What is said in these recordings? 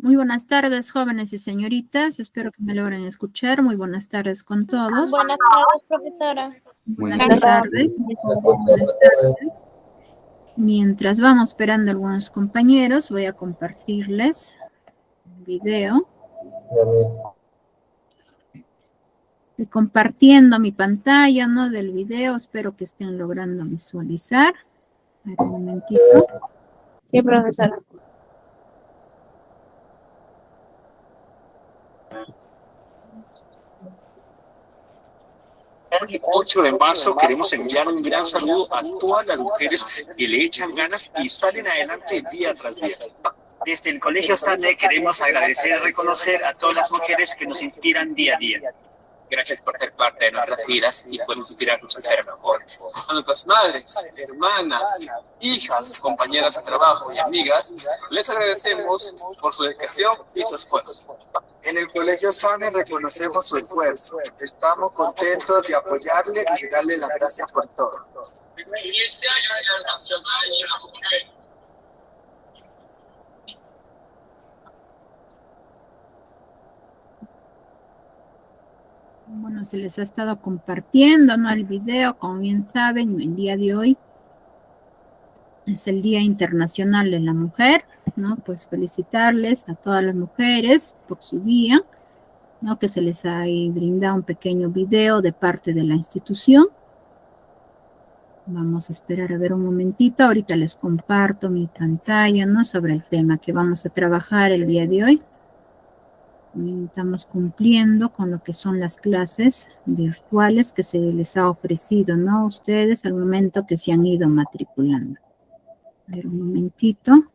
Muy buenas tardes, jóvenes y señoritas. Espero que me logren escuchar. Muy buenas tardes con todos. Buenas tardes, profesora. Buenas tardes. Buenas tardes. Mientras vamos esperando a algunos compañeros, voy a compartirles un video. Estoy compartiendo mi pantalla, ¿no? Del video. Espero que estén logrando visualizar. A ver, un momentito. Sí, profesora. El 8 de marzo queremos enviar un gran saludo a todas las mujeres que le echan ganas y salen adelante día tras día. Desde el Colegio SANE queremos agradecer y reconocer a todas las mujeres que nos inspiran día a día. Gracias por ser parte de nuestras vidas y por inspirarnos a ser mejores. A nuestras madres, hermanas, hijas, compañeras de trabajo y amigas, les agradecemos por su dedicación y su esfuerzo. En el Colegio SANE reconocemos su esfuerzo. Estamos contentos de apoyarle y darle las gracias por todo. Este año Nacional de la Mujer. Bueno, se les ha estado compartiendo, ¿no? El video, como bien saben, el día de hoy es el Día Internacional de la Mujer, ¿no? Pues felicitarles a todas las mujeres por su día, ¿no? Que se les ha brindado un pequeño video de parte de la institución. Vamos a esperar a ver un momentito. Ahorita les comparto mi pantalla, ¿no? Sobre el tema que vamos a trabajar el día de hoy. Estamos cumpliendo con lo que son las clases virtuales que se les ha ofrecido, ¿no? A ustedes al momento que se han ido matriculando. A ver, un momentito.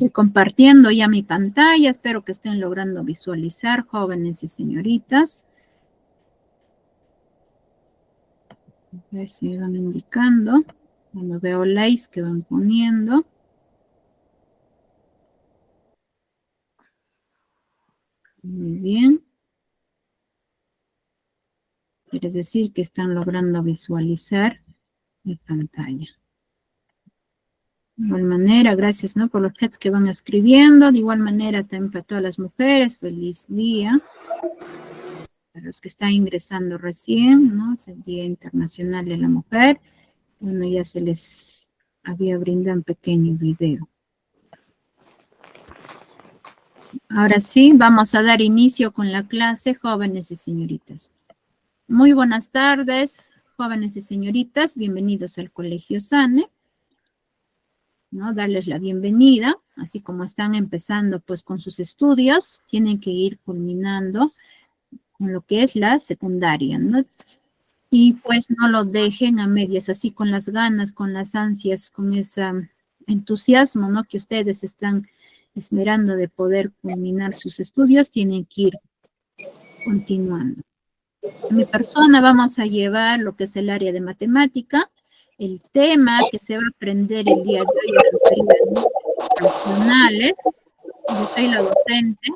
Estoy compartiendo ya mi pantalla, espero que estén logrando visualizar, jóvenes y señoritas. A ver si me van indicando. Cuando veo likes que van poniendo. Muy bien. Quiere decir que están logrando visualizar mi pantalla. De igual manera, gracias, ¿no? Por los chats que van escribiendo. De igual manera, también para todas las mujeres, feliz día. Para los que están ingresando recién, ¿no? Es el Día Internacional de la Mujer. Bueno, ya se les había brindado un pequeño video. Ahora sí, vamos a dar inicio con la clase, jóvenes y señoritas. Muy buenas tardes, jóvenes y señoritas. Bienvenidos al Colegio SANE. ¿No? Darles la bienvenida, así como están empezando pues con sus estudios, tienen que ir culminando con lo que es la secundaria, ¿no? Y pues no lo dejen a medias, así con las ganas, con las ansias, con ese entusiasmo, ¿no? Que ustedes están esperando de poder culminar sus estudios, tienen que ir continuando. En mi persona vamos a llevar lo que es el área de matemática. El tema que se va a aprender el día de hoy es referido a profesionales. Yo soy la docente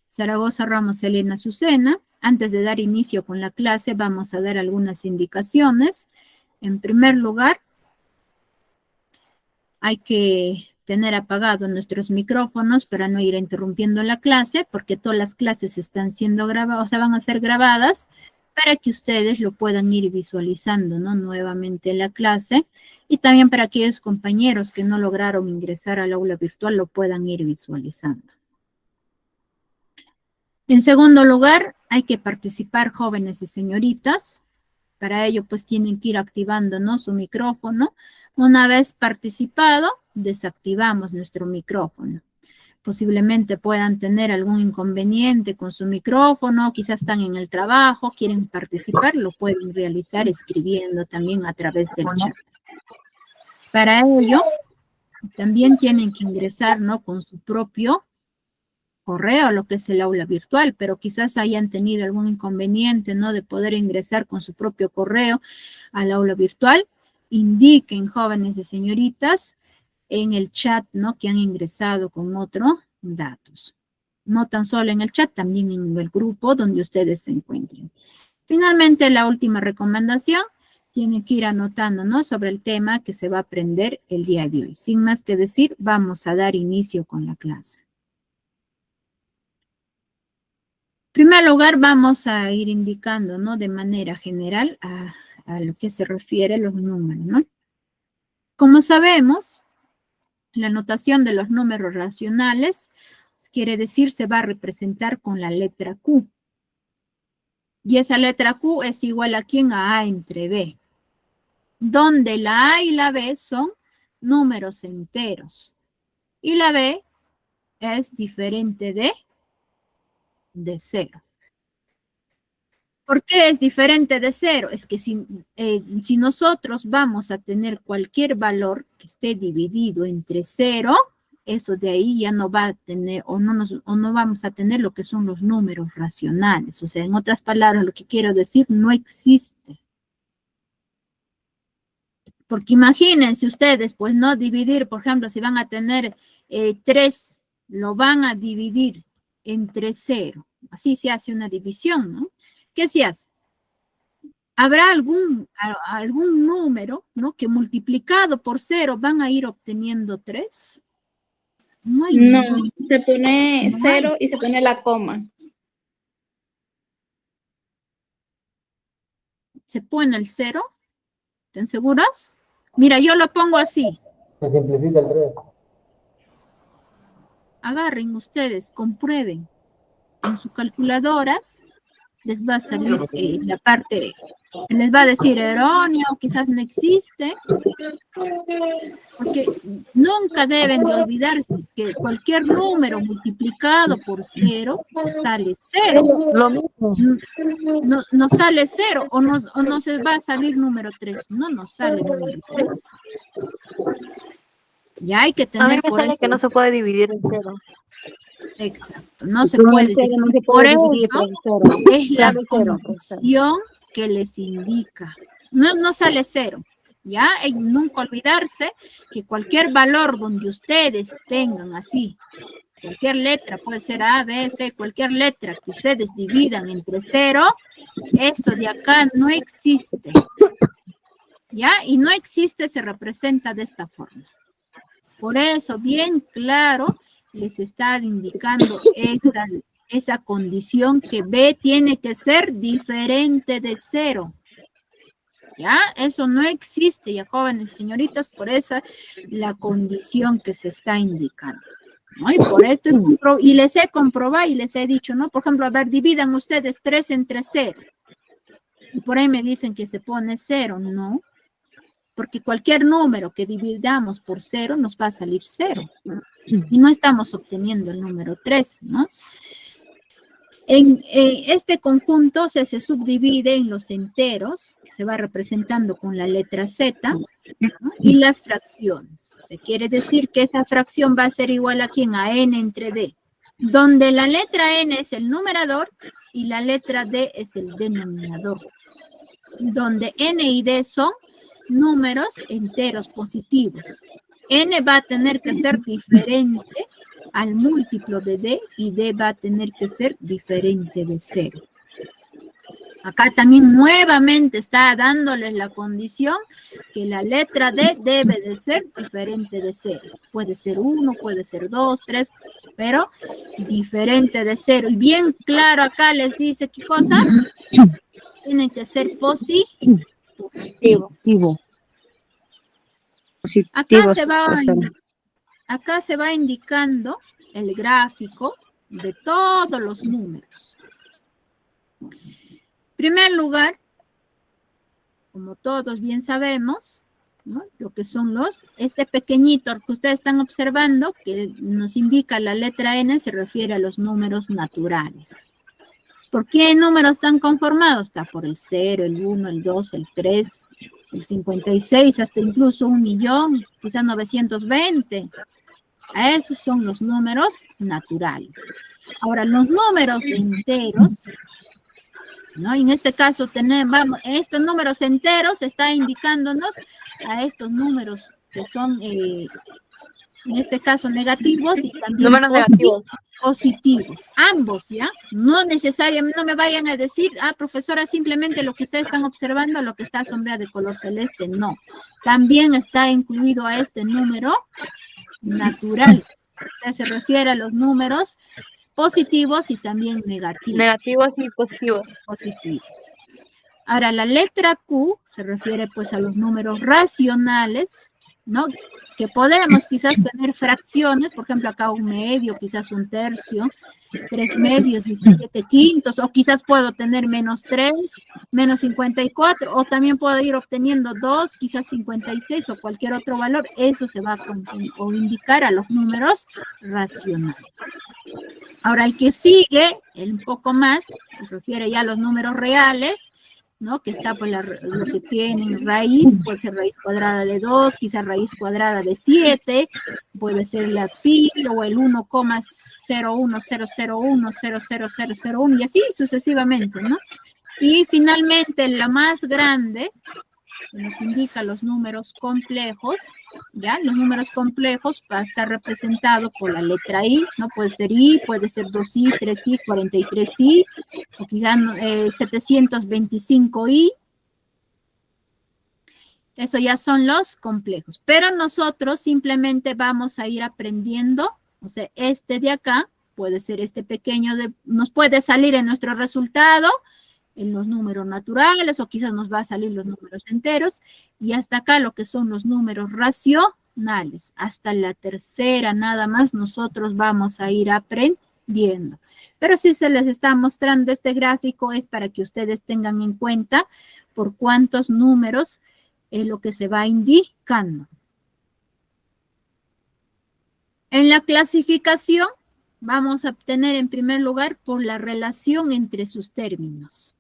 Zaragoza Ramos Elena Azucena. Antes de dar inicio con la clase, vamos a dar algunas indicaciones. En primer lugar, hay que tener apagados nuestros micrófonos para no ir interrumpiendo la clase, porque todas las clases están siendo grabadas, o sea, van a ser grabadas, para que ustedes lo puedan ir visualizando, ¿no? Nuevamente la clase, y también para aquellos compañeros que no lograron ingresar al aula virtual lo puedan ir visualizando. En segundo lugar, hay que participar jóvenes y señoritas. Para ello, pues tienen que ir activando, ¿no? Su micrófono. Una vez participado, desactivamos nuestro micrófono. Posiblemente puedan tener algún inconveniente con su micrófono, quizás están en el trabajo, quieren participar, lo pueden realizar escribiendo también a través del chat. Para ello, también tienen que ingresar, ¿no? Con su propio correo, lo que es el aula virtual, pero quizás hayan tenido algún inconveniente, ¿no? De poder ingresar con su propio correo al aula virtual. Indiquen, jóvenes y señoritas, en el chat, ¿no? Que han ingresado con otros datos. No tan solo en el chat, también en el grupo donde ustedes se encuentren. Finalmente, la última recomendación, tienen que ir anotando, ¿no? Sobre el tema que se va a aprender el día de hoy. Sin más que decir, vamos a dar inicio con la clase. En primer lugar, vamos a ir indicando, ¿no? De manera general a lo que se refiere los números, ¿no? Como sabemos, la notación de los números racionales quiere decir se va a representar con la letra Q. Y esa letra Q es igual a ¿quién? A entre B. Donde la A y la B son números enteros. Y la B es diferente de 0. ¿Por qué es diferente de 0? Es que si nosotros vamos a tener cualquier valor que esté dividido entre 0, eso de ahí ya no va a tener, o no vamos a tener lo que son los números racionales. O sea, en otras palabras, lo que quiero decir, no existe. Porque imagínense ustedes, pues no dividir, por ejemplo, si van a tener 3, lo van a dividir entre 0. Así se hace una división, ¿no? ¿Qué se hace? ¿Habrá algún número, ¿no? Que multiplicado por 0 van a ir obteniendo 3? No hay. No, se pone 0 y se pone la coma. ¿Se pone el 0? ¿Están seguros? Mira, yo lo pongo así. Se simplifica el 3. Agarren ustedes, comprueben. En sus calculadoras les va a salir la parte, les va a decir erróneo, quizás no existe. Porque nunca deben de olvidarse que cualquier número multiplicado por 0 sale 0. Lo mismo. No sale 0 o no se va a salir número 3. No nos sale número 3. Ya hay que A tener mí me por sale eso. que no se puede dividir en 0. Exacto, no se puede dividir. Por eso es la condición que les indica. No sale 0. ¿Ya? Y nunca olvidarse que cualquier valor donde ustedes tengan así, cualquier letra, puede ser A, B, C, cualquier letra que ustedes dividan entre 0, eso de acá no existe. ¿Ya? Y no existe, se representa de esta forma. Por eso, bien claro, les está indicando esa condición que B tiene que ser diferente de 0. ¿Ya? Eso no existe, ya jóvenes señoritas, por eso la condición que se está indicando, ¿no? Y por esto, y les he comprobado y les he dicho, ¿no? Por ejemplo, a ver, dividan ustedes 3 entre 0. Y por ahí me dicen que se pone 0, ¿no? Porque cualquier número que dividamos por 0 nos va a salir 0. Y no estamos obteniendo el número 3, ¿no? En este conjunto se subdivide en los enteros, que se va representando con la letra Z, ¿no? Y las fracciones. O sea, quiere decir que esa fracción va a ser igual a ¿quién? A n entre d, donde la letra n es el numerador y la letra d es el denominador, donde n y d son números enteros positivos. N va a tener que ser diferente al múltiplo de D y D va a tener que ser diferente de 0. Acá también nuevamente está dándoles la condición que la letra D debe de ser diferente de 0. Puede ser 1, puede ser 2, 3, pero diferente de 0. Y bien claro acá les dice qué cosa. Tienen que ser positivo. Acá se va indicando el gráfico de todos los números. En primer lugar, como todos bien sabemos, ¿no? Lo que son este pequeñito que ustedes están observando, que nos indica la letra N, se refiere a los números naturales. ¿Por qué números están conformados? Está por el 0, el 1, el 2, el 3, el 56, hasta incluso 1.000.000, quizás 920. A esos son los números naturales. Ahora, los números enteros, ¿no? En este caso tenemos, estos números enteros está indicándonos a estos números que son en este caso negativos y también Números negativos. positivos, ambos, ¿ya? No necesariamente, no me vayan a decir, profesora, simplemente lo que ustedes están observando, lo que está sombreado de color celeste, no. También está incluido a este número natural. O sea, se refiere a los números positivos y también negativos. Negativos y positivos. Positivos. Ahora, la letra Q se refiere pues a los números racionales, ¿no? Que podemos quizás tener fracciones, por ejemplo, acá 1/2, quizás 1/3, 3/2, 17/5, o quizás puedo tener -3, -54, o también puedo ir obteniendo 2, quizás 56 o cualquier otro valor. Eso se va a indicar a los números racionales. Ahora, el que sigue, un poco más, se refiere ya a los números reales, ¿no? Que está por lo que tienen raíz, puede ser raíz cuadrada de 2, quizás raíz cuadrada de 7, puede ser la pi o el 1,0100100100001 y así sucesivamente, ¿no? Y finalmente la más grande, que nos indica los números complejos, ¿ya? Los números complejos va a estar representado por la letra I, ¿no? Puede ser I, puede ser 2I, 3I, 43I, o quizás 725I. Eso ya son los complejos. Pero nosotros simplemente vamos a ir aprendiendo, o sea, este de acá, puede ser este pequeño, nos puede salir en nuestro resultado, en los números naturales, o quizás nos va a salir los números enteros, y hasta acá lo que son los números racionales. Hasta la tercera nada más nosotros vamos a ir aprendiendo. Pero si se les está mostrando este gráfico es para que ustedes tengan en cuenta por cuántos números es lo que se va indicando. En la clasificación vamos a obtener en primer lugar por la relación entre sus términos.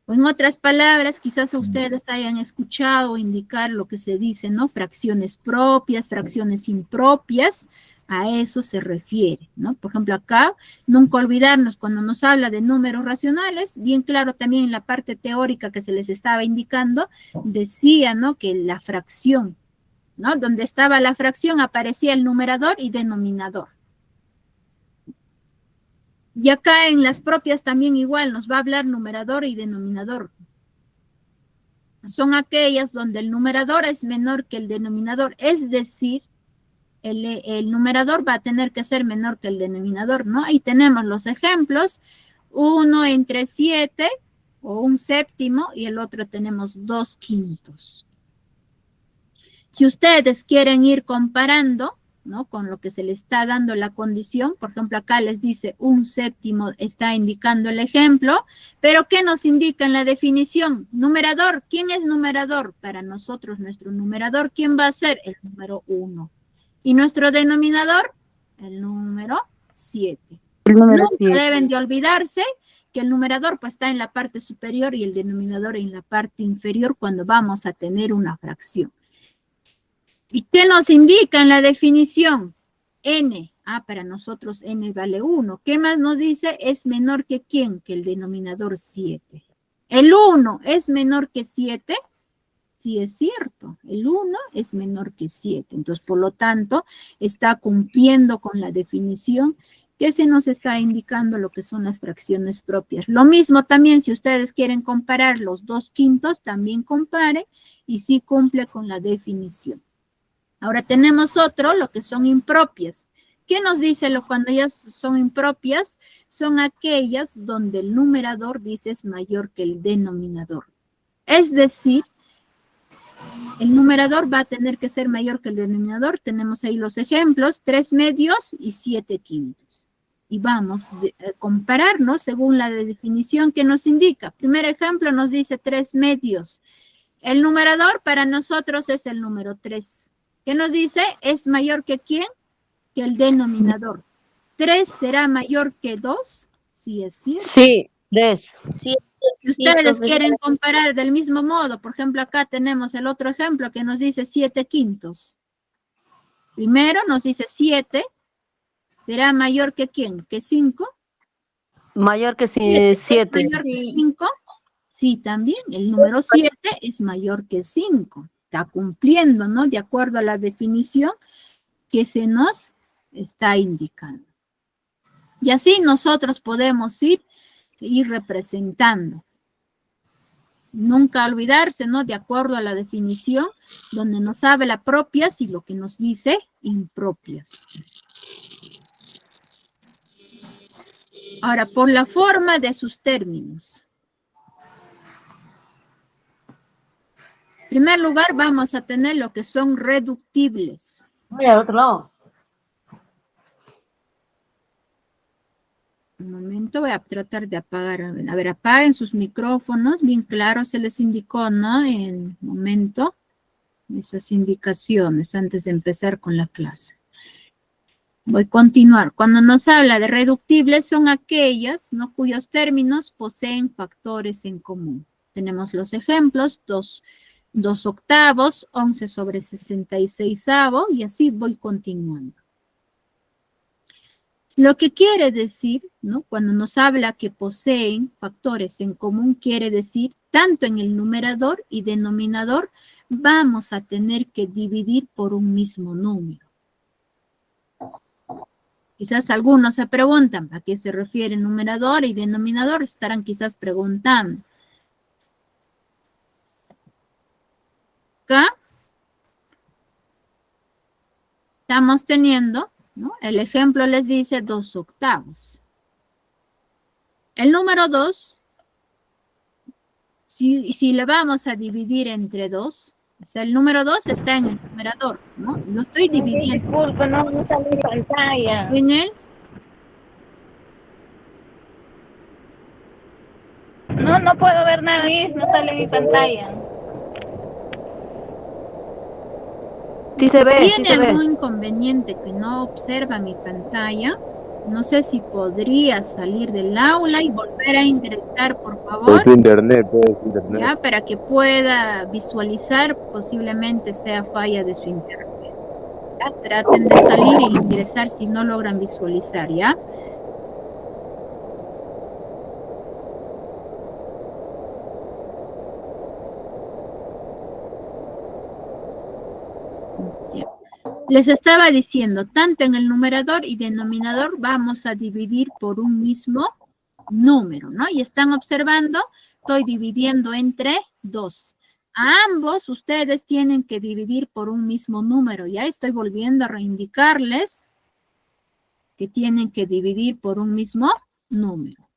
O en otras palabras, quizás ustedes hayan escuchado indicar lo que se dice, ¿no? Fracciones propias, fracciones impropias, a eso se refiere, ¿no? Por ejemplo, acá, nunca olvidarnos cuando nos habla de números racionales, bien claro también en la parte teórica que se les estaba indicando, decía, ¿no? Que la fracción, ¿no? Donde estaba la fracción aparecía el numerador y denominador. Y acá en las propias también igual nos va a hablar numerador y denominador. Son aquellas donde el numerador es menor que el denominador, es decir, el numerador va a tener que ser menor que el denominador, ¿no? Ahí tenemos los ejemplos, 1/7 o 1/7 y el otro tenemos 2/5. Si ustedes quieren ir comparando, ¿no? Con lo que se le está dando la condición, por ejemplo, acá les dice 1/7, está indicando el ejemplo, pero ¿qué nos indica en la definición? Numerador, ¿quién es numerador? Para nosotros, nuestro numerador, ¿quién va a ser? El número 1. ¿Y nuestro denominador? El número 7. Nunca deben de olvidarse que el numerador pues está en la parte superior y el denominador en la parte inferior cuando vamos a tener una fracción. ¿Y qué nos indica en la definición? N. Para nosotros N vale 1. ¿Qué más nos dice? Es menor que ¿quién? Que el denominador 7. ¿El 1 es menor que 7? Sí, es cierto. El 1 es menor que 7. Entonces, por lo tanto, está cumpliendo con la definición que se nos está indicando lo que son las fracciones propias. Lo mismo también, si ustedes quieren comparar los 2/5, también compare y sí cumple con la definición. Ahora tenemos otro, lo que son impropias. ¿Qué nos dice cuando ellas son impropias? Son aquellas donde el numerador dice es mayor que el denominador. Es decir, el numerador va a tener que ser mayor que el denominador. Tenemos ahí los ejemplos, 3/2 y 7/5. Y vamos a compararnos según la definición que nos indica. Primer ejemplo nos dice 3/2. El numerador para nosotros es el número 3. ¿Qué nos dice? ¿Es mayor que quién? Que el denominador. ¿3 será mayor que 2? Sí, es cierto. Sí, 3. Sí. Si ustedes quieren comparar del mismo modo, por ejemplo, acá tenemos el otro ejemplo que nos dice 7/5. Primero nos dice 7. ¿Será mayor que quién? ¿Que 5? Mayor que 7. ¿Mayor que 5? Sí, también. El número 7 es mayor que 5. está cumpliendo, ¿no? De acuerdo a la definición que se nos está indicando. Y así nosotros podemos ir representando. Nunca olvidarse, ¿no? De acuerdo a la definición, donde nos habla propias y lo que nos dice impropias. Ahora, por la forma de sus términos. En primer lugar, vamos a tener lo que son reductibles. Voy al otro lado. Un momento, voy a tratar de apagar. A ver, apaguen sus micrófonos. Bien claro se les indicó, ¿no? En un momento, esas indicaciones antes de empezar con la clase. Voy a continuar. Cuando nos habla de reductibles son aquellas, ¿no? Cuyos términos poseen factores en común. Tenemos los ejemplos, 2 octavos, 11 sobre 66avo, y así voy continuando. Lo que quiere decir, ¿no? Cuando nos habla que poseen factores en común, quiere decir, tanto en el numerador y denominador, vamos a tener que dividir por un mismo número. Quizás algunos se preguntan, ¿a qué se refiere numerador y denominador? Estarán quizás preguntando. Acá estamos teniendo, ¿no? El ejemplo les dice 2 octavos. El número 2, si le vamos a dividir entre 2, o sea, el número 2 está en el numerador, ¿no? Lo estoy dividiendo. Disculpe, no sale mi pantalla. En él, No puedo ver nada, no sale mi pantalla. Sí se ve, sí ¿tiene se ve. algún inconveniente que no observa mi pantalla? No sé si podría salir del aula y volver a ingresar, por favor. Por internet. Ya, para que pueda visualizar, posiblemente sea falla de su internet. Ya, traten de salir e ingresar si no logran visualizar, ¿ya? Ya. Les estaba diciendo, tanto en el numerador y denominador vamos a dividir por un mismo número, ¿no? Y están observando, estoy dividiendo entre 2. A ambos ustedes tienen que dividir por un mismo número. Ya estoy volviendo a reindicarles que tienen que dividir por un mismo número.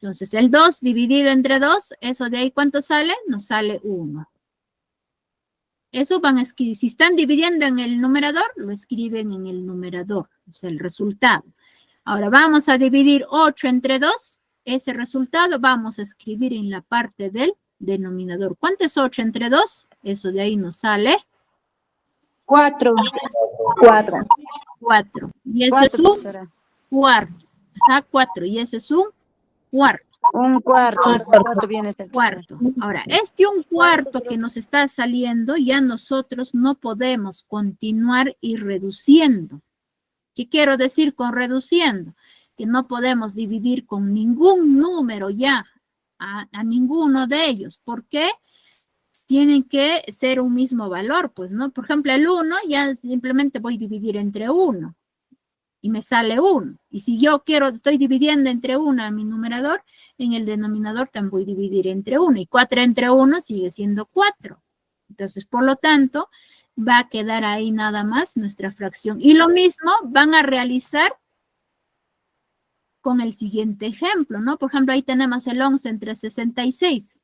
Entonces, el 2 dividido entre 2, eso de ahí, ¿cuánto sale? Nos sale 1. Eso van a escribir. Si están dividiendo en el numerador, lo escriben en el numerador, o sea, el resultado. Ahora vamos a dividir 8 entre 2. Ese resultado vamos a escribir en la parte del denominador. ¿Cuánto es 8 entre 2? Eso de ahí nos sale 4. 4. Y eso es un cuarto. Ajá, 4. Y ese es un cuarto. Un cuarto. ¿Cuánto viene este Cuarto. Ahora, un cuarto que nos está saliendo, ya nosotros no podemos continuar y reduciendo. ¿Qué quiero decir con reduciendo? Que no podemos dividir con ningún número ya a ninguno de ellos. ¿Por qué? Tienen que ser un mismo valor, pues, ¿no? Por ejemplo, el 1 ya simplemente voy a dividir entre 1 y me sale 1. Y si yo estoy dividiendo entre 1 a mi numerador, en el denominador también voy a dividir entre 1. Y 4 entre 1 sigue siendo 4. Entonces, por lo tanto, va a quedar ahí nada más nuestra fracción. Y lo mismo van a realizar con el siguiente ejemplo, ¿no? Por ejemplo, ahí tenemos el 11 entre 66,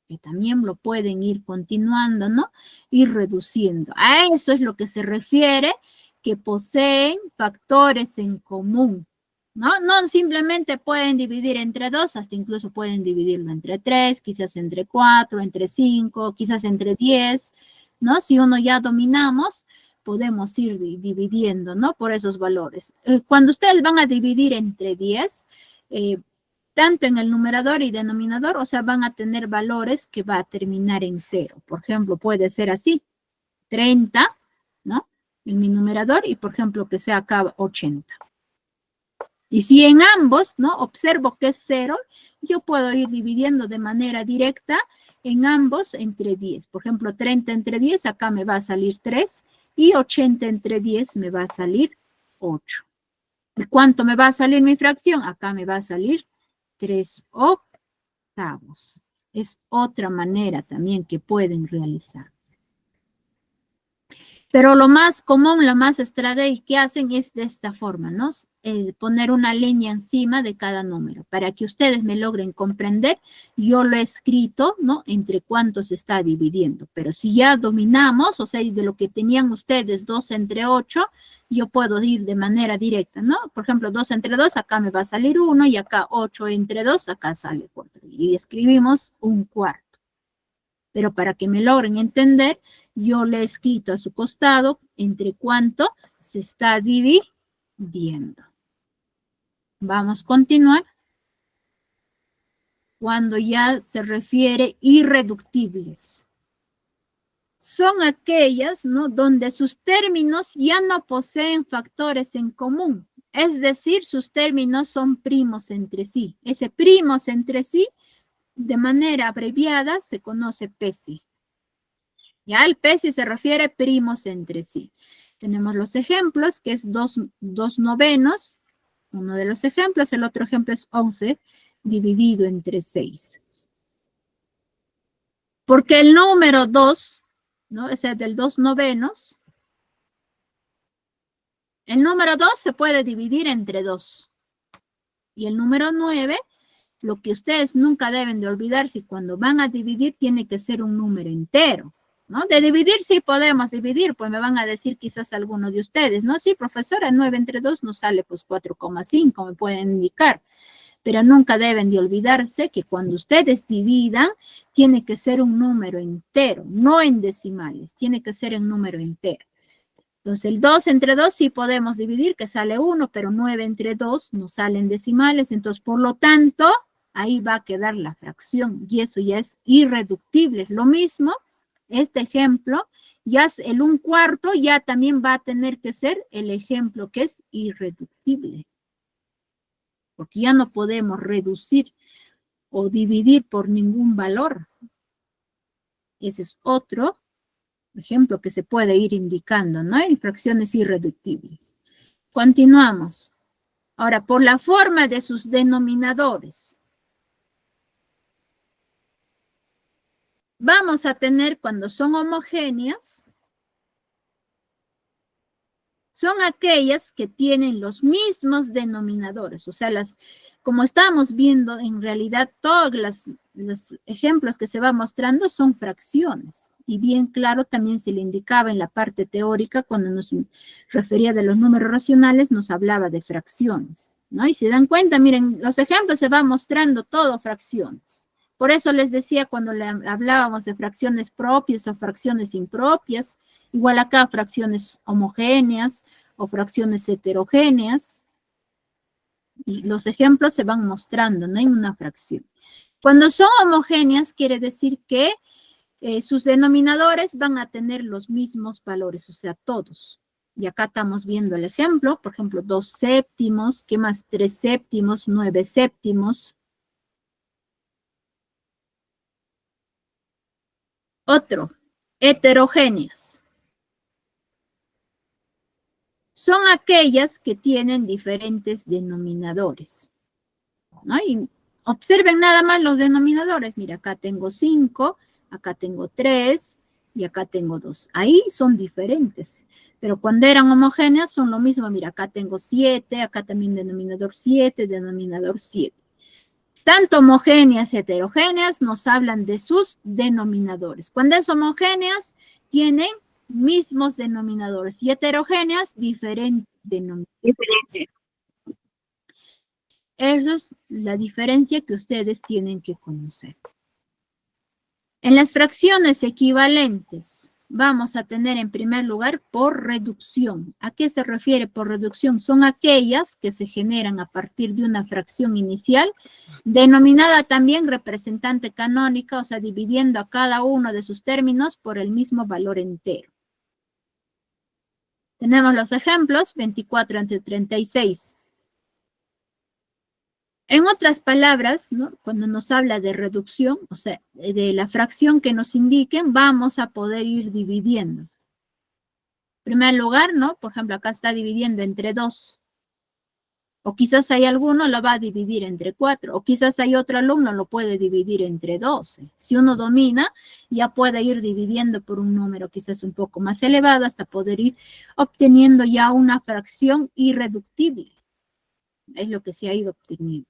que también lo pueden ir continuando, ¿no? Ir reduciendo. A eso es lo que se refiere que poseen factores en común, ¿no? No simplemente pueden dividir entre 2, hasta incluso pueden dividirlo entre 3, quizás entre 4, entre 5, quizás entre 10, ¿no? Si uno ya dominamos, podemos ir dividiendo, ¿no? Por esos valores. Cuando ustedes van a dividir entre 10, tanto en el numerador y denominador, o sea, van a tener valores que va a terminar en 0. Por ejemplo, puede ser así, 30, ¿no? En mi numerador y, por ejemplo, que sea acá 80. Y si en ambos, ¿no? Observo que es 0, yo puedo ir dividiendo de manera directa en ambos entre 10. Por ejemplo, 30 entre 10, acá me va a salir 3 y 80 entre 10 me va a salir 8. ¿Y cuánto me va a salir mi fracción? Acá me va a salir 3/8. Es otra manera también que pueden realizar. Pero lo más común, la más estratégica que hacen es de esta forma, ¿no? Poner una línea encima de cada número. Para que ustedes me logren comprender, yo lo he escrito, ¿no? Entre cuánto se está dividiendo. Pero si ya dominamos, o sea, de lo que tenían ustedes 2 entre 8, yo puedo ir de manera directa, ¿no? Por ejemplo, 2 entre 2, acá me va a salir 1, y acá 8 entre 2, acá sale 4. Y escribimos 1/4. Pero para que me logren entender, yo le he escrito a su costado entre cuánto se está dividiendo. Vamos a continuar. Cuando ya se refiere irreductibles. Son aquellas, ¿no?, donde sus términos ya no poseen factores en común. Es decir, sus términos son primos entre sí. Ese primos entre sí, de manera abreviada, se conoce PESI. Ya el PESI se refiere a primos entre sí. Tenemos los ejemplos, que es 2 novenos. Uno de los ejemplos, el otro ejemplo es 11 dividido entre 6. Porque el número 2, ¿no?, ese es del 2 novenos. El número 2 se puede dividir entre 2. Y el número 9, lo que ustedes nunca deben de olvidar, si cuando van a dividir, tiene que ser un número entero, ¿no? De dividir sí podemos dividir, pues me van a decir quizás algunos de ustedes, ¿no? Sí, profesora, 9 entre 2 nos sale pues 4,5, me pueden indicar. Pero nunca deben de olvidarse que cuando ustedes dividan, tiene que ser un número entero, no en decimales, tiene que ser en número entero. Entonces, el 2 entre 2 sí podemos dividir, que sale 1, pero 9 entre 2 nos salen decimales. Entonces, por lo tanto, ahí va a quedar la fracción y eso ya es irreductible. Es lo mismo, este ejemplo, ya es el 1/4, ya también va a tener que ser el ejemplo que es irreductible. Porque ya no podemos reducir o dividir por ningún valor. Ese es otro ejemplo que se puede ir indicando, ¿no? Hay fracciones irreductibles. Continuamos. Ahora, por la forma de sus denominadores. Vamos a tener, cuando son homogéneas, son aquellas que tienen los mismos denominadores. O sea, como estamos viendo, en realidad todos los ejemplos que se va mostrando son fracciones. Y bien claro, también se le indicaba en la parte teórica, cuando nos refería de los números racionales, nos hablaba de fracciones, ¿no? Y se dan cuenta, miren, los ejemplos se van mostrando todo fracciones. Por eso les decía cuando hablábamos de fracciones propias o fracciones impropias, igual acá fracciones homogéneas o fracciones heterogéneas. Y los ejemplos se van mostrando, no hay una fracción. Cuando son homogéneas quiere decir que sus denominadores van a tener los mismos valores, o sea, todos. Y acá estamos viendo el ejemplo, por ejemplo, 2 séptimos, ¿qué más? 3 séptimos, 9 séptimos. Otro, heterogéneas. Son aquellas que tienen diferentes denominadores, ¿no? Y observen nada más los denominadores. Mira, acá tengo 5, acá tengo 3 y acá tengo 2. Ahí son diferentes. Pero cuando eran homogéneas son lo mismo. Mira, acá tengo 7, acá también denominador 7, denominador 7. Tanto homogéneas y heterogéneas nos hablan de sus denominadores. Cuando es homogéneas, tienen mismos denominadores y heterogéneas, diferentes denominadores. Esa es la diferencia que ustedes tienen que conocer. En las fracciones equivalentes, vamos a tener en primer lugar por reducción. ¿A qué se refiere por reducción? Son aquellas que se generan a partir de una fracción inicial, denominada también representante canónica, o sea, dividiendo a cada uno de sus términos por el mismo valor entero. Tenemos los ejemplos, 24 entre 36. En otras palabras, ¿no? Cuando nos habla de reducción, o sea, de la fracción que nos indiquen, vamos a poder ir dividiendo. En primer lugar, ¿no? Por ejemplo, acá está dividiendo entre 2. O quizás hay alguno lo va a dividir entre 4. O quizás hay otro alumno lo puede dividir entre 12. Si uno domina, ya puede ir dividiendo por un número quizás un poco más elevado hasta poder ir obteniendo ya una fracción irreductible. Es lo que se ha ido obteniendo.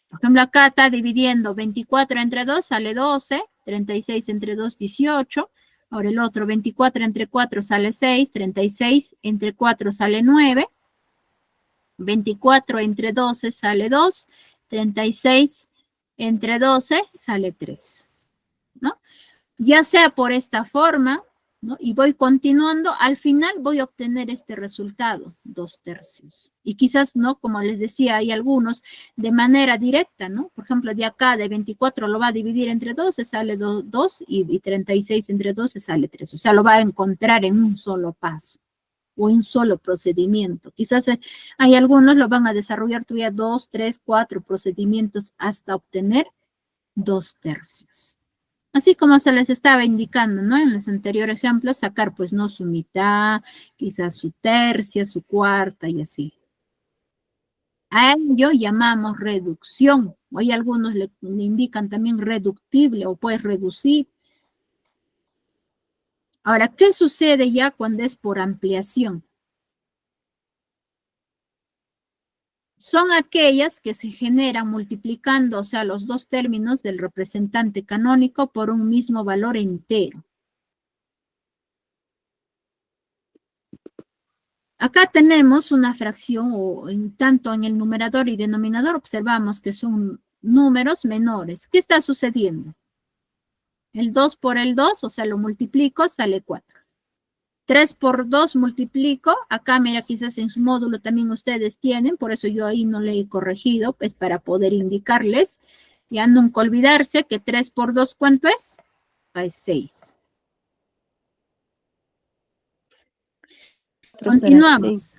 Por ejemplo, acá está dividiendo 24 entre 2, sale 12, 36 entre 2, 18. Ahora el otro, 24 entre 4 sale 6, 36 entre 4 sale 9, 24 entre 12 sale 2, 36 entre 12 sale 3, ¿no? Ya sea por esta forma, ¿no? Y voy continuando, al final voy a obtener este resultado, 2/3. Y quizás, ¿no? Como les decía, hay algunos de manera directa, ¿no? Por ejemplo, de acá de 24 lo va a dividir entre 12, sale 2, y 36 entre 12 sale 3. O sea, lo va a encontrar en un solo paso o en un solo procedimiento. Quizás hay algunos lo van a desarrollar todavía 2, 3, 4 procedimientos hasta obtener 2/3. Así como se les estaba indicando, ¿no? En los anteriores ejemplos, sacar, pues, no su mitad, quizás su tercia, su cuarta y así. A ello llamamos reducción. Hoy algunos le indican también reductible o puedes reducir. Ahora, ¿qué sucede ya cuando es por ampliación? Son aquellas que se generan multiplicando, o sea, los dos términos del representante canónico por un mismo valor entero. Acá tenemos una fracción, o tanto en el numerador y denominador observamos que son números menores. ¿Qué está sucediendo? El 2 por el 2, o sea, lo multiplico, sale 4. 3 por 2 multiplico, acá mira, quizás en su módulo también ustedes tienen, por eso yo ahí no le he corregido, pues para poder indicarles. Ya nunca olvidarse que 3 por 2, ¿cuánto es? Es 6. Continuamos.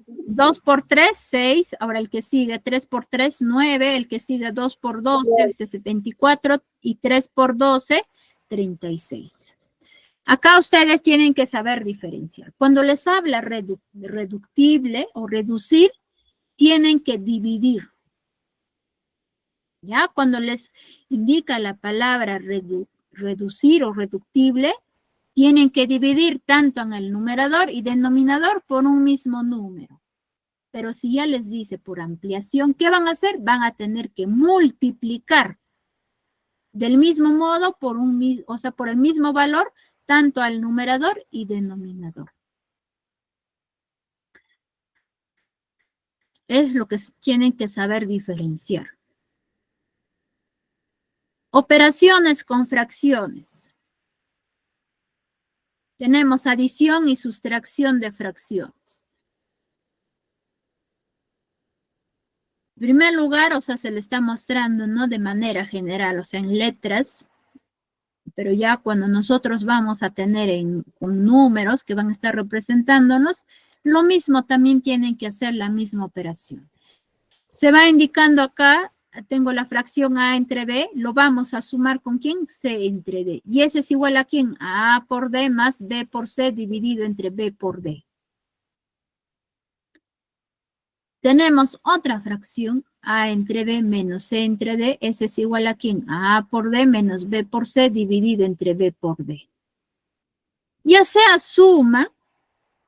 2 por 3, 6. Ahora el que sigue, 3 por 3, 9. El que sigue, 2 por 12, es 24. Y 3 por 12, 36. Acá ustedes tienen que saber diferenciar. Cuando les habla reductible o reducir, tienen que dividir. ¿Ya? Cuando les indica la palabra reducir o reductible, tienen que dividir tanto en el numerador y denominador por un mismo número. Pero si ya les dice por ampliación, ¿qué van a hacer? Van a tener que multiplicar del mismo modo por por el mismo valor, tanto al numerador y denominador. Es lo que tienen que saber diferenciar. Operaciones con fracciones. Tenemos adición y sustracción de fracciones. En primer lugar, o sea, se le está mostrando, ¿no? De manera general, o sea, en letras, pero ya cuando nosotros vamos a tener con números que van a estar representándonos, lo mismo también tienen que hacer la misma operación. Se va indicando acá, tengo la fracción A entre B, lo vamos a sumar con ¿quién? C entre D. Y ese es igual a ¿quién? A A por D más B por C dividido entre B por D. Tenemos otra fracción, A entre B menos C entre D, ese es igual a ¿quién? A A por D menos B por C dividido entre B por D. Ya sea suma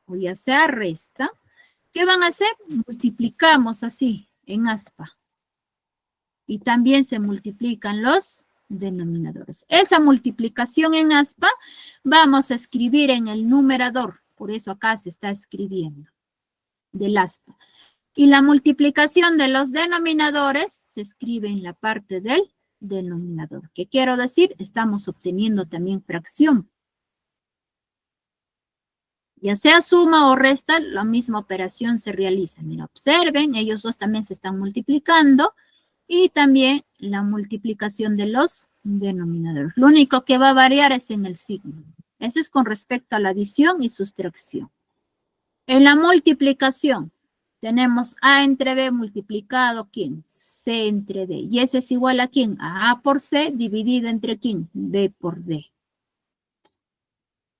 o ya sea resta, ¿qué van a hacer? Multiplicamos así, en aspa. Y también se multiplican los denominadores. Esa multiplicación en aspa vamos a escribir en el numerador, por eso acá se está escribiendo, del aspa. Y la multiplicación de los denominadores se escribe en la parte del denominador. ¿Qué quiero decir? Estamos obteniendo también fracción. Ya sea suma o resta, la misma operación se realiza. Mira, observen, ellos dos también se están multiplicando. Y también la multiplicación de los denominadores. Lo único que va a variar es en el signo. Eso es con respecto a la adición y sustracción. En la multiplicación, Tenemos A entre B multiplicado, ¿quién? C entre D. ¿Y ese es igual a quién? A A por C dividido entre ¿quién? B por D.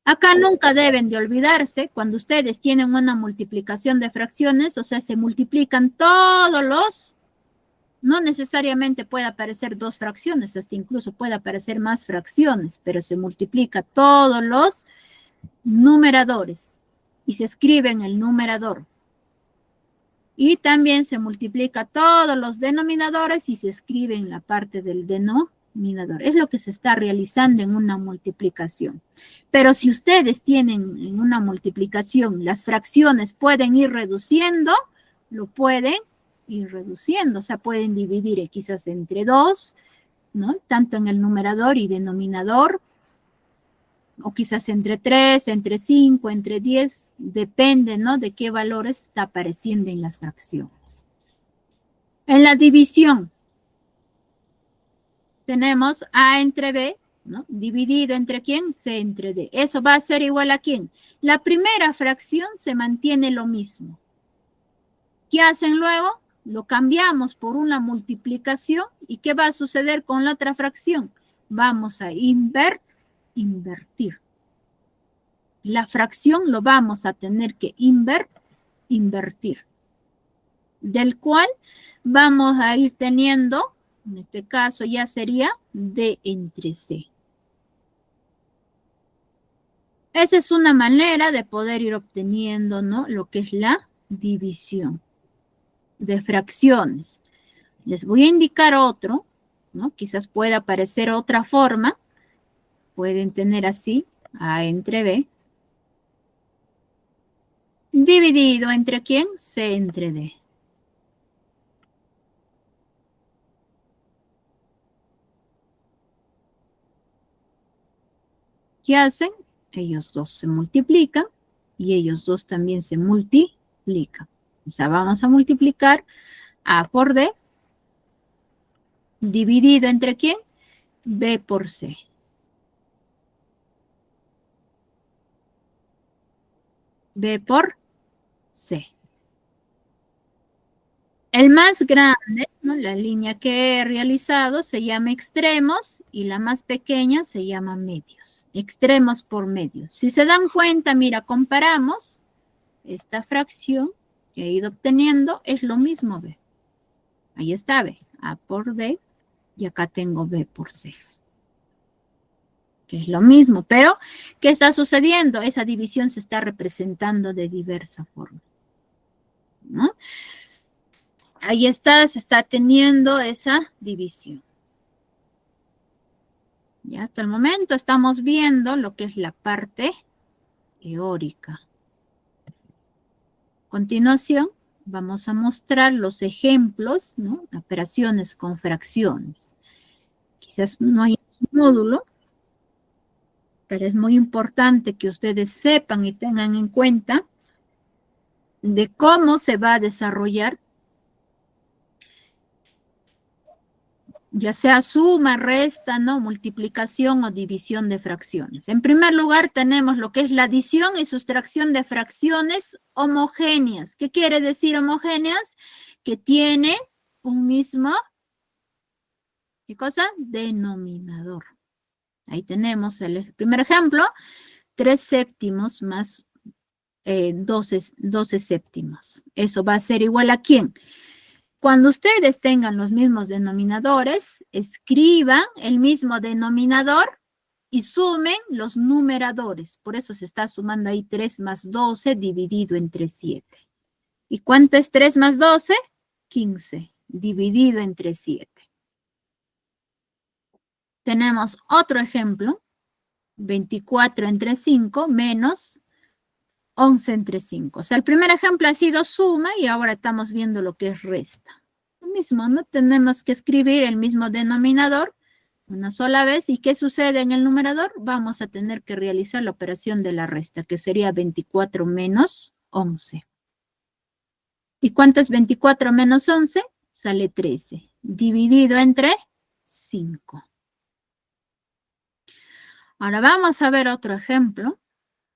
Acá nunca deben de olvidarse, cuando ustedes tienen una multiplicación de fracciones, o sea, se multiplican todos los, no necesariamente puede aparecer 2 fracciones, hasta incluso puede aparecer más fracciones, pero se multiplica todos los numeradores y se escribe en el numerador. Y también se multiplica todos los denominadores y se escribe en la parte del denominador. Es lo que se está realizando en una multiplicación. Pero si ustedes tienen en una multiplicación, las fracciones pueden ir reduciendo, lo pueden ir reduciendo. O sea, pueden dividir quizás entre 2, ¿no? Tanto en el numerador y denominador. O quizás entre 3, entre 5, entre 10, depende, ¿no? De qué valores está apareciendo en las fracciones. En la división, tenemos A entre B, ¿no? Dividido entre ¿quién? C entre D. Eso va a ser igual a ¿quién? La primera fracción se mantiene lo mismo. ¿Qué hacen luego? Lo cambiamos por una multiplicación. ¿Y qué va a suceder con la otra fracción? Vamos a invertir. La fracción lo vamos a tener que invertir. Del cual vamos a ir teniendo, en este caso ya sería D entre C. Esa es una manera de poder ir obteniendo, ¿no? Lo que es la división de fracciones. Les voy a indicar otro, ¿no? Quizás pueda aparecer otra forma. Pueden tener así, A entre B. Dividido entre ¿quién? C entre D. ¿Qué hacen? Ellos dos se multiplican y ellos dos también se multiplican. O sea, vamos a multiplicar A por D dividido entre ¿quién? B por C. B por C. El más grande, ¿no? La línea que he realizado se llama extremos y la más pequeña se llama medios. Extremos por medios. Si se dan cuenta, mira, comparamos esta fracción que he ido obteniendo, es lo mismo B. Ahí está B, A por D, y acá tengo B por C. Que es lo mismo, pero ¿qué está sucediendo? Esa división se está representando de diversa forma, ¿no? Ahí está, se está teniendo esa división. Ya hasta el momento estamos viendo lo que es la parte teórica. A continuación, vamos a mostrar los ejemplos, ¿no? Operaciones con fracciones. Quizás no hay un módulo, pero es muy importante que ustedes sepan y tengan en cuenta de cómo se va a desarrollar, ya sea suma, resta, ¿no? Multiplicación o división de fracciones. En primer lugar, tenemos lo que es la adición y sustracción de fracciones homogéneas. ¿Qué quiere decir homogéneas? Que tienen un mismo, ¿qué cosa? Denominador. Ahí tenemos el primer ejemplo, 3 séptimos más 12 séptimos. Eso va a ser igual a ¿quién? Cuando ustedes tengan los mismos denominadores, escriban el mismo denominador y sumen los numeradores. Por eso se está sumando ahí 3 más 12 dividido entre 7. ¿Y cuánto es 3 más 12? 15 dividido entre 7. Tenemos otro ejemplo, 24 entre 5 menos 11 entre 5. O sea, el primer ejemplo ha sido suma y ahora estamos viendo lo que es resta. Lo mismo, ¿no? Tenemos que escribir el mismo denominador una sola vez. ¿Y qué sucede en el numerador? Vamos a tener que realizar la operación de la resta, que sería 24 menos 11. ¿Y cuánto es 24 menos 11? Sale 13, dividido entre 5. Ahora vamos a ver otro ejemplo.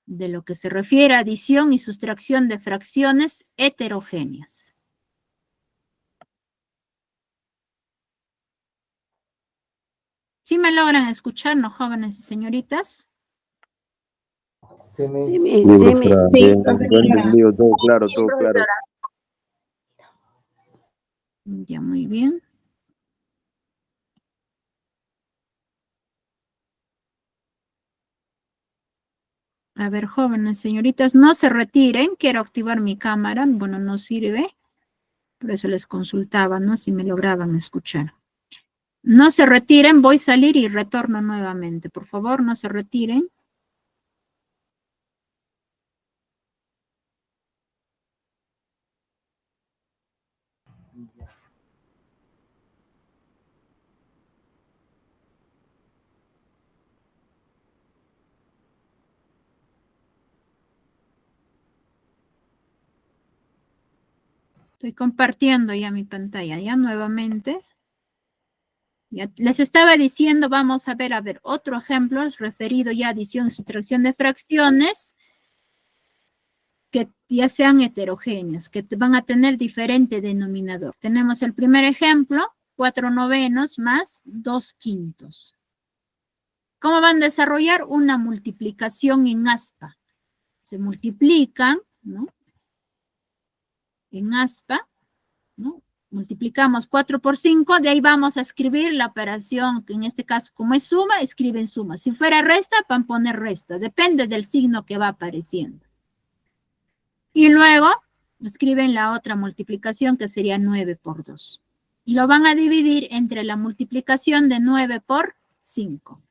de lo que se refiere a adición y sustracción de fracciones heterogéneas. ¿Sí me logran escuchar, no, jóvenes y señoritas? Sí, profesora, bien, lo he profesora. entendido, todo claro, todo claro. Ya, muy bien. A ver, jóvenes, señoritas, no se retiren. Quiero activar mi cámara. Bueno, no sirve. Por eso les consultaba, ¿no? Si me lograban escuchar. No se retiren. Voy a salir y retorno nuevamente. Por favor, no se retiren. Estoy compartiendo ya mi pantalla, ya nuevamente. Ya les estaba diciendo, vamos a ver, otro ejemplo referido ya a adición y sustracción de fracciones que ya sean heterogéneas, que van a tener diferente denominador. Tenemos el primer ejemplo, 4/9 más 2/5. ¿Cómo van a desarrollar una multiplicación en aspa? Se multiplican, ¿no? En aspa, ¿no? Multiplicamos 4 por 5, de ahí vamos a escribir la operación, que en este caso, como es suma, escriben suma. Si fuera resta, van a poner resta. Depende del signo que va apareciendo. Y luego, escriben la otra multiplicación, que sería 9 por 2. Y lo van a dividir entre la multiplicación de 9 por 5.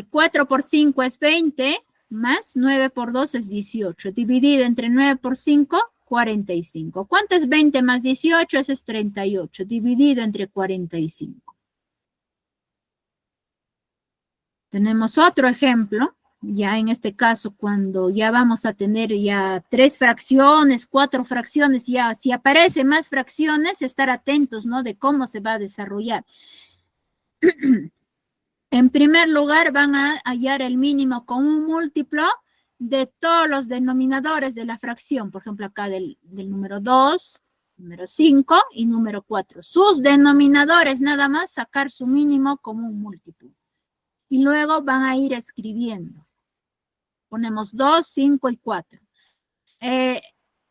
4 por 5 es 20, más 9 por 2 es 18. Dividido entre 9 por 5, 45. ¿Cuánto es 20 más 18? Ese es 38. Dividido entre 45. Tenemos otro ejemplo. Ya en este caso, cuando ya vamos a tener ya 3 fracciones, 4 fracciones, ya si aparecen más fracciones, estar atentos, ¿no? De cómo se va a desarrollar. En primer lugar, van a hallar el mínimo con un múltiplo de todos los denominadores de la fracción. Por ejemplo, acá del número 2, número 5 y número 4. Sus denominadores, nada más sacar su mínimo como un múltiplo. Y luego van a ir escribiendo. Ponemos 2, 5 y 4.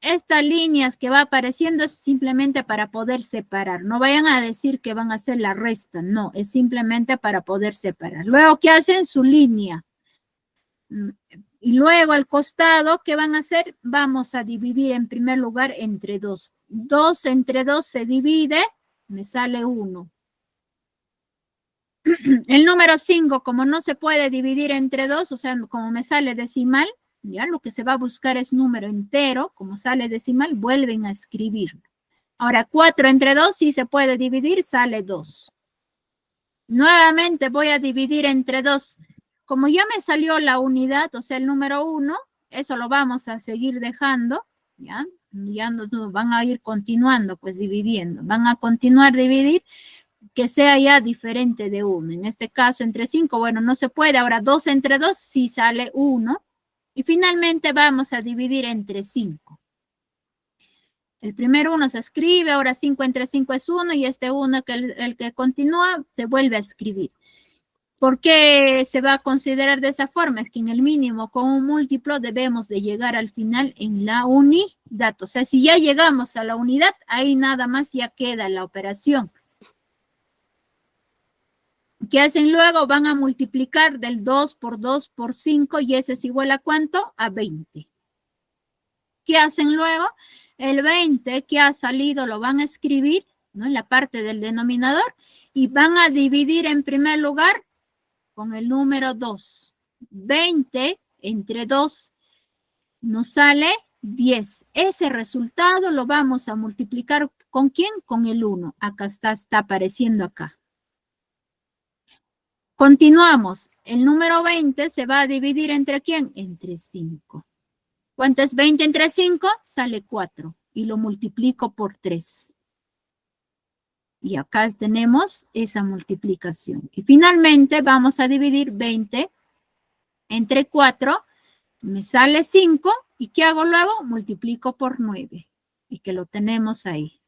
Estas líneas que va apareciendo es simplemente para poder separar. No vayan a decir que van a hacer la resta. No, es simplemente para poder separar. Luego, ¿qué hacen? Su línea. Y luego al costado, ¿qué van a hacer? Vamos a dividir en primer lugar entre 2. 2 entre 2 se divide, me sale 1. El número 5, como no se puede dividir entre 2, o sea, como me sale decimal, ya lo que se va a buscar es número entero, como sale decimal, vuelven a escribirlo. Ahora, 4 entre 2 sí se puede dividir, sale 2. Nuevamente voy a dividir entre 2. Como ya me salió la unidad, o sea, el número 1, eso lo vamos a seguir dejando, ¿ya? Ya no van a ir continuando, pues dividiendo. Van a continuar dividir, que sea ya diferente de 1. En este caso, entre 5, bueno, no se puede. Ahora, 2 entre 2 sí sale 1. Y finalmente vamos a dividir entre 5. El primer 1 se escribe, ahora 5 entre 5 es 1 y este 1, que el que continúa, se vuelve a escribir. ¿Por qué se va a considerar de esa forma? Es que en el mínimo con un múltiplo debemos de llegar al final en la unidad. O sea, si ya llegamos a la unidad, ahí nada más ya queda la operación. ¿Qué hacen luego? Van a multiplicar del 2 por 2 por 5 y ese es igual a ¿cuánto? A 20. ¿Qué hacen luego? El 20 que ha salido lo van a escribir, ¿no? En la parte del denominador y van a dividir en primer lugar con el número 2. 20 entre 2 nos sale 10. Ese resultado lo vamos a multiplicar ¿con quién? Con el 1. Acá está apareciendo acá. Continuamos. El número 20 se va a dividir ¿entre quién? Entre 5. ¿Cuánto es 20 entre 5? Sale 4. Y lo multiplico por 3. Y acá tenemos esa multiplicación. Y finalmente vamos a dividir 20 entre 4, me sale 5, ¿y qué hago luego? Multiplico por 9, y que lo tenemos ahí.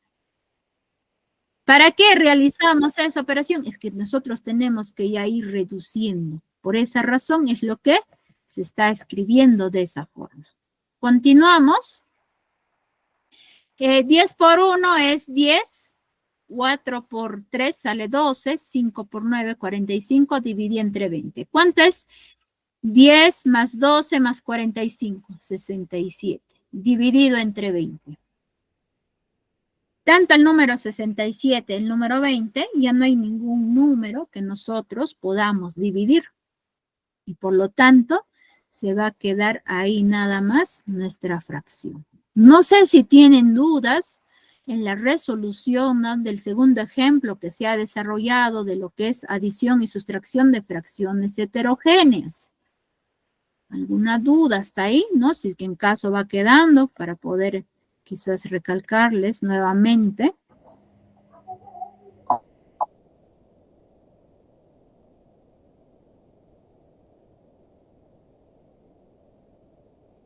¿Para qué realizamos esa operación? Es que nosotros tenemos que ya ir reduciendo. Por esa razón es lo que se está escribiendo de esa forma. Continuamos. 10 por 1 es 10. 4 por 3 sale 12. 5 por 9, 45. Dividí entre 20. ¿Cuánto es? 10 más 12 más 45. 67. Dividido entre 20. Tanto el número 67, el número 20, ya no hay ningún número que nosotros podamos dividir. Y por lo tanto, se va a quedar ahí nada más nuestra fracción. No sé si tienen dudas en la resolución, ¿no?, del segundo ejemplo que se ha desarrollado de lo que es adición y sustracción de fracciones heterogéneas. ¿Alguna duda hasta ahí? ¿No? Si es que en caso va quedando para poder quizás recalcarles nuevamente.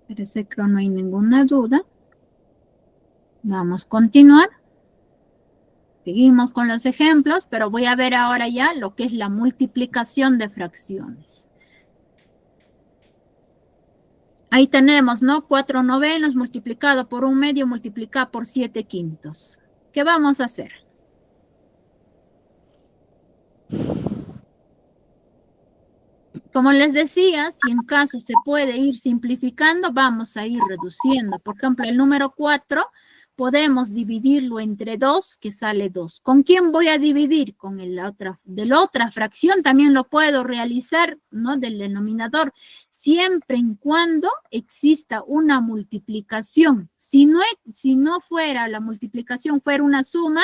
Parece que no hay ninguna duda. Vamos a continuar. Seguimos con los ejemplos, pero voy a ver ahora ya lo que es la multiplicación de fracciones. Ahí tenemos, ¿no? 4 novenos multiplicado por 1 medio multiplicado por 7 quintos. ¿Qué vamos a hacer? Como les decía, si en caso se puede ir simplificando, vamos a ir reduciendo. Por ejemplo, el número 4 podemos dividirlo entre 2, que sale 2. ¿Con quién voy a dividir? Con de la otra fracción también lo puedo realizar, ¿no? Del denominador, siempre y cuando exista una multiplicación. Si no fuera la multiplicación, fuera una suma,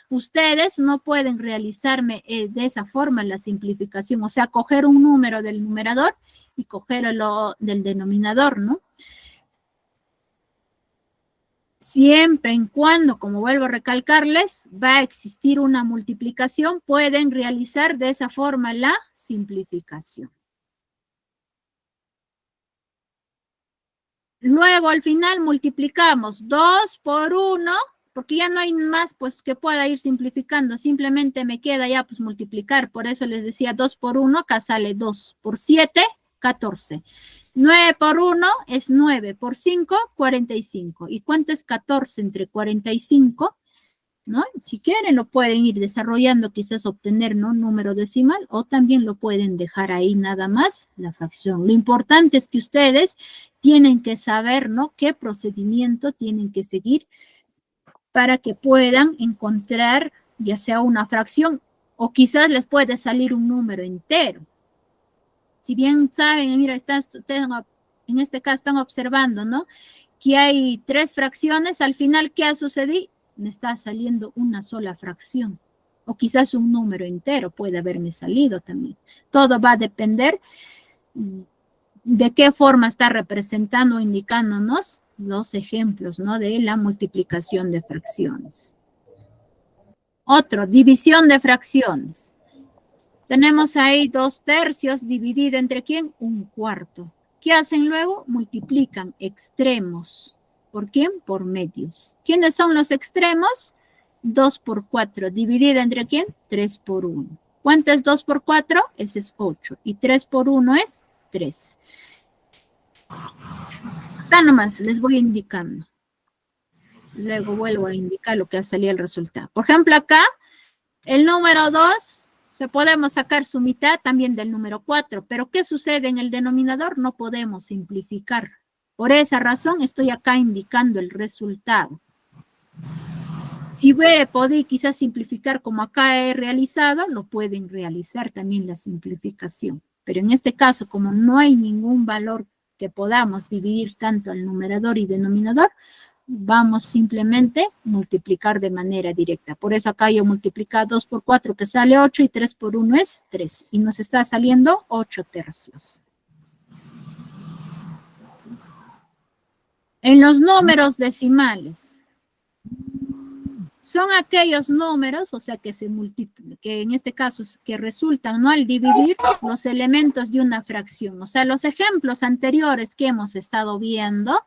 ustedes no pueden realizarme de esa forma la simplificación, o sea, coger un número del numerador y cogerlo del denominador, ¿no? Siempre y cuando, como vuelvo a recalcarles, va a existir una multiplicación, pueden realizar de esa forma la simplificación. Luego, al final, multiplicamos 2 por 1, porque ya no hay más pues que pueda ir simplificando, simplemente me queda ya pues multiplicar, por eso les decía 2 por 1, acá sale 2 por 7, 14. 9 por 1 es 9, por 5, 45. ¿Y cuánto es 14 entre 45? ¿No? Si quieren lo pueden ir desarrollando, quizás obtener, ¿no?, número decimal, o también lo pueden dejar ahí nada más la fracción. Lo importante es que ustedes tienen que saber, ¿no?, qué procedimiento tienen que seguir para que puedan encontrar ya sea una fracción o quizás les puede salir un número entero. Si bien saben, mira, en este caso están observando, ¿no?, que hay 3 fracciones, al final, ¿qué ha sucedido? Me está saliendo una sola fracción. O quizás un número entero puede haberme salido también. Todo va a depender de qué forma está representando o indicándonos los ejemplos, ¿no?, de la multiplicación de fracciones. Otro, división de fracciones. Tenemos ahí 2/3 dividido entre ¿quién? 1/4. ¿Qué hacen luego? Multiplican extremos. ¿Por quién? Por medios. ¿Quiénes son los extremos? 2 por 4. ¿Dividida entre quién? 3 por 1. ¿Cuánto es 2 por 4? Ese es 8. Y 3 por 1 es 3. Acá nomás les voy indicando. Luego vuelvo a indicar lo que ha salido el resultado. Por ejemplo, acá, el número 2... podemos sacar su mitad también del número 4, pero ¿qué sucede en el denominador? No podemos simplificar. Por esa razón estoy acá indicando el resultado. Si hubiera podido quizás simplificar como acá he realizado, lo pueden realizar también la simplificación. Pero en este caso, como no hay ningún valor que podamos dividir tanto al numerador y denominador, vamos simplemente a multiplicar de manera directa. Por eso acá yo multiplico 2 por 4 que sale 8 y 3 por 1 es 3. Y nos está saliendo 8/3. En los números decimales, son aquellos números, o sea, que que en este caso que resultan, ¿no? Al dividir los elementos de una fracción. O sea, los ejemplos anteriores que hemos estado viendo,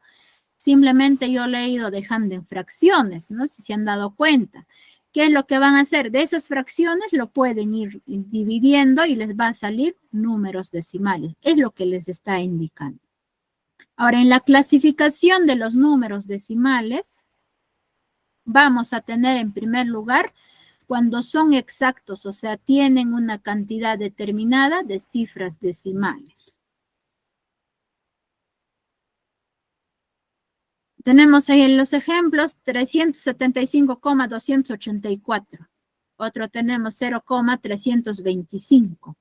simplemente yo le he ido dejando en fracciones, ¿no? Si se han dado cuenta. ¿Qué es lo que van a hacer? De esas fracciones lo pueden ir dividiendo y les va a salir números decimales. Es lo que les está indicando. Ahora, en la clasificación de los números decimales, vamos a tener en primer lugar cuando son exactos, o sea, tienen una cantidad determinada de cifras decimales. Tenemos ahí en los ejemplos 375,284. Otro tenemos 0,325.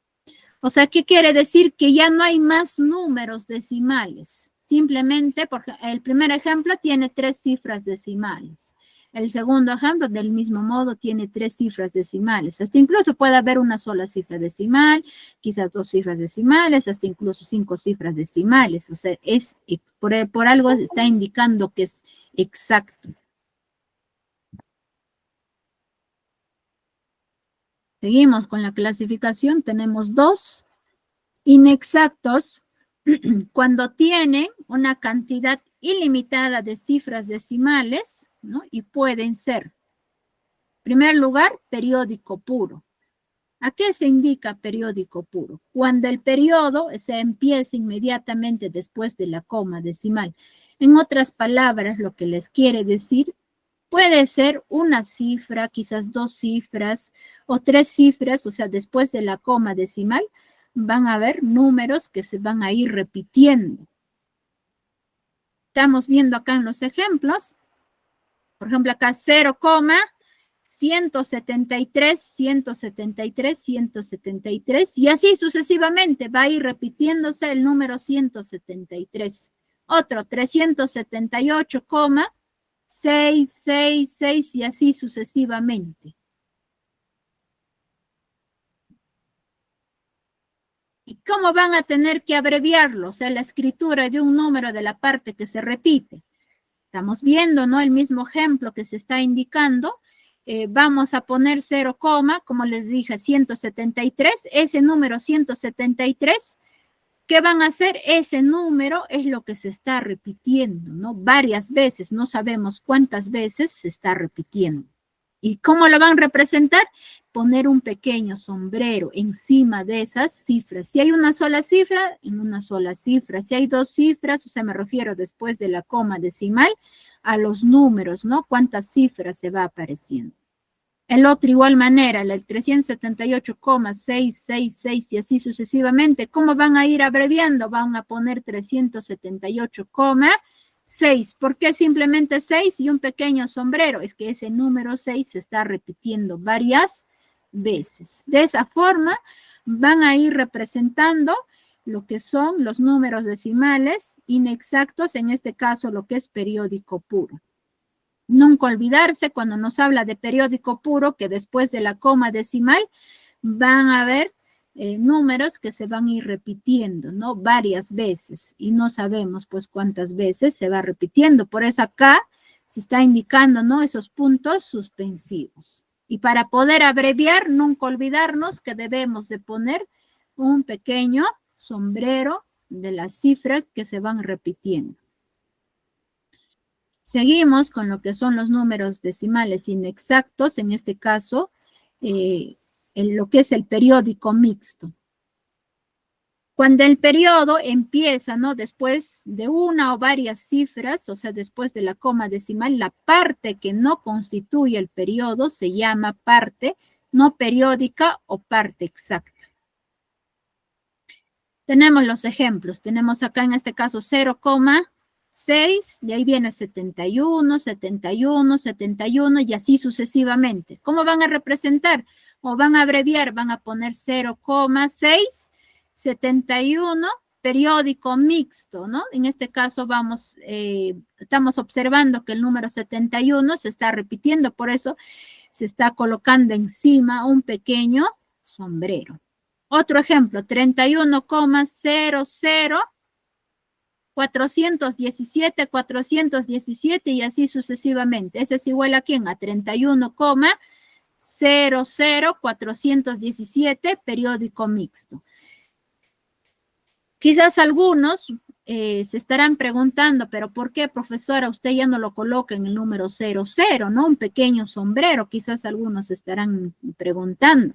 O sea, ¿qué quiere decir? Que ya no hay más números decimales. Simplemente, porque el primer ejemplo tiene 3 cifras decimales. El segundo ejemplo, del mismo modo, tiene 3 cifras decimales. Hasta incluso puede haber una sola cifra decimal, quizás 2 cifras decimales, hasta incluso 5 cifras decimales. O sea, por algo está indicando que es exacto. Seguimos con la clasificación. Tenemos 2 inexactos cuando tienen una cantidad ilimitada de cifras decimales, ¿no? Y pueden ser, en primer lugar, periódico puro. ¿A qué se indica periódico puro? Cuando el periodo se empieza inmediatamente después de la coma decimal. En otras palabras, lo que les quiere decir, puede ser una cifra, quizás 2 cifras o 3 cifras, o sea, después de la coma decimal, van a haber números que se van a ir repitiendo. Estamos viendo acá en los ejemplos, por ejemplo, acá 0,173, 173, 173, y así sucesivamente va a ir repitiéndose el número 173. Otro, 378,666 y así sucesivamente. ¿Y cómo van a tener que abreviarlo? O sea, la escritura de un número de la parte que se repite. Estamos viendo, ¿no? El mismo ejemplo que se está indicando. Vamos a poner 0, como les dije, 173. Ese número 173, ¿qué van a hacer? Ese número es lo que se está repitiendo, ¿no? Varias veces, no sabemos cuántas veces se está repitiendo. ¿Y cómo lo van a representar? Poner un pequeño sombrero encima de esas cifras. Si hay una sola cifra, en una sola cifra. Si hay 2 cifras, o sea, me refiero después de la coma decimal, a los números, ¿no? Cuántas cifras se va apareciendo. El otro igual manera, el 378,666 y así sucesivamente. ¿Cómo van a ir abreviando? Van a poner 378,6. ¿Por qué simplemente 6 y un pequeño sombrero? Es que ese número 6 se está repitiendo varias veces. De esa forma van a ir representando lo que son los números decimales inexactos, en este caso lo que es periódico puro. Nunca olvidarse cuando nos habla de periódico puro que después de la coma decimal van a haber números que se van a ir repitiendo, ¿no? Varias veces y no sabemos pues cuántas veces se va repitiendo. Por eso acá se está indicando, ¿no? Esos puntos suspensivos. Y para poder abreviar, nunca olvidarnos que debemos de poner un pequeño sombrero de las cifras que se van repitiendo. Seguimos con lo que son los números decimales inexactos, en este caso, lo que es el periódico mixto. Cuando el periodo empieza, ¿no? Después de una o varias cifras, o sea, después de la coma decimal, la parte que no constituye el periodo se llama parte no periódica o parte exacta. Tenemos los ejemplos. Tenemos acá en este caso 0,6, de ahí viene 71, 71, 71 y así sucesivamente. ¿Cómo van a representar? O van a abreviar, van a poner 0,6, 71, periódico mixto, ¿no? En este caso estamos observando que el número 71 se está repitiendo, por eso se está colocando encima un pequeño sombrero. Otro ejemplo, 31,00, 417, 417 y así sucesivamente. Ese es igual a ¿quién? A 31,00,417, periódico mixto. Quizás algunos se estarán preguntando, pero ¿por qué, profesora, usted ya no lo coloca en el número 00, ¿no? Un pequeño sombrero, quizás algunos se estarán preguntando.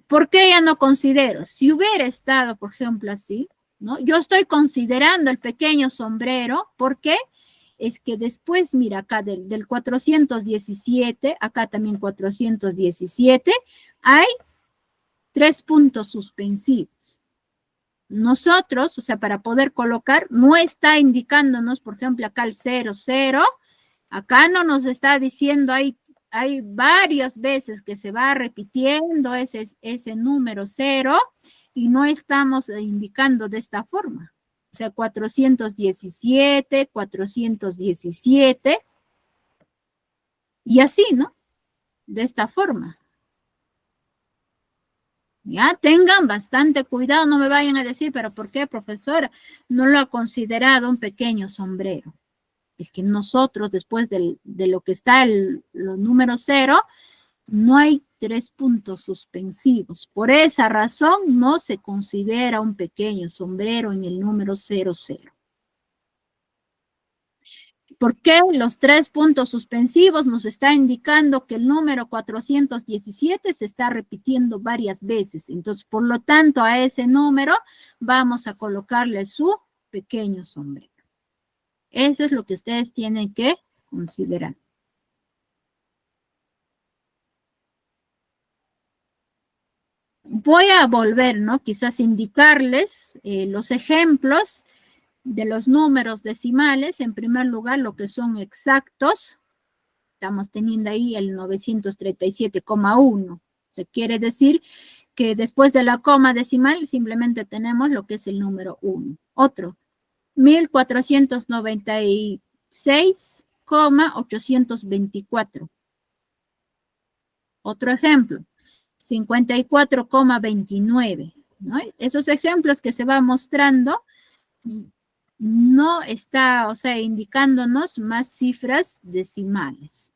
¿Por qué ya no considero? Si hubiera estado, por ejemplo, así, ¿no? Yo estoy considerando el pequeño sombrero, ¿por qué? Es que después, mira, acá del 417, acá también 417, hay 3 puntos suspensivos. Nosotros, o sea, para poder colocar, no está indicándonos, por ejemplo, acá el 00, acá no nos está diciendo, hay varias veces que se va repitiendo ese número 0 y no estamos indicando de esta forma. O sea, 417, 417 y así, ¿no? De esta forma. Ya, tengan bastante cuidado, no me vayan a decir, pero ¿por qué, profesora? No lo ha considerado un pequeño sombrero. Es que nosotros, después de lo que está los números 0, no hay 3 puntos suspensivos. Por esa razón, no se considera un pequeño sombrero en el número 00. ¿Por qué los 3 puntos suspensivos nos está indicando que el número 417 se está repitiendo varias veces? Entonces, por lo tanto, a ese número vamos a colocarle su pequeño sombrero. Eso es lo que ustedes tienen que considerar. Voy a volver, ¿no? Quizás indicarles los ejemplos de los números decimales. En primer lugar, lo que son exactos. Estamos teniendo ahí el 937,1. Se quiere decir que después de la coma decimal simplemente tenemos lo que es el número 1. Otro, 1496,824. Otro ejemplo, 54,29. ¿No? Esos ejemplos que se va mostrando no está, o sea, indicándonos más cifras decimales.